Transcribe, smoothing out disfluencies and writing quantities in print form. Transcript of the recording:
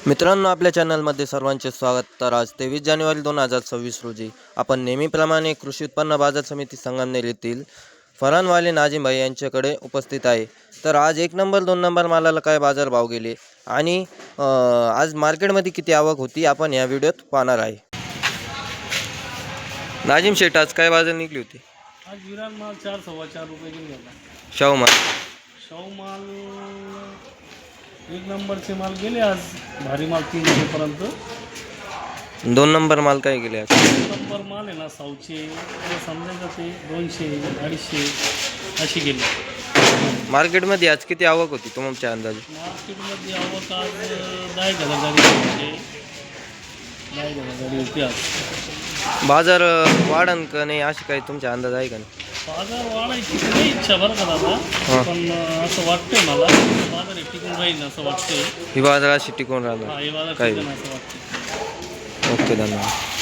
मित्रांनो, आपल्या चॅनलमध्ये सर्वांचे स्वागत. तर आज 23 जानेवारी 2026 रोजी आपण नेहमीप्रमाणे कृषी उत्पन्न बाजार समिती संगमनेर येथील फरानवाले नाजिम भाई यांच्याकडे उपस्थित आहे. तर आज 1 नंबर 2 नंबर मालाला काय बाजारभाव गेले आणि आज मार्केटमध्ये किती आवक होती आपण या व्हिडिओत पाहणार आहे. नाजिम शेठ, आज काय बाजार निघली होती? आज विरान माल 4 4.25 रुपये गेला. शाहू माल माल 1 नंबरचे माल गेले आज भारी माल 300 पर्यंत. 2 नंबर माल काय गेले आज? 2 नंबर माल आहे ना साऊचे समजायचं ते 200 250 अशी गेली. मार्केटमध्ये आज किती आवक होती तुमच्या अंदाजे? मार्केटमध्ये आवक आज 10,000 गाडी होती आज. बाजार वाढन का नाही अशी काही तुमचा अंदाज आहे का नाही? बाजार वाढायची नाही इच्छा बरं का दादा, पण असं वाटतंय मला बाजार हे टिकून राहील असं वाटतंय. ही बाजार अशी टिकून राहणार. हे बाजार काही टिकून असं वाटतं. ओके, धन्यवाद.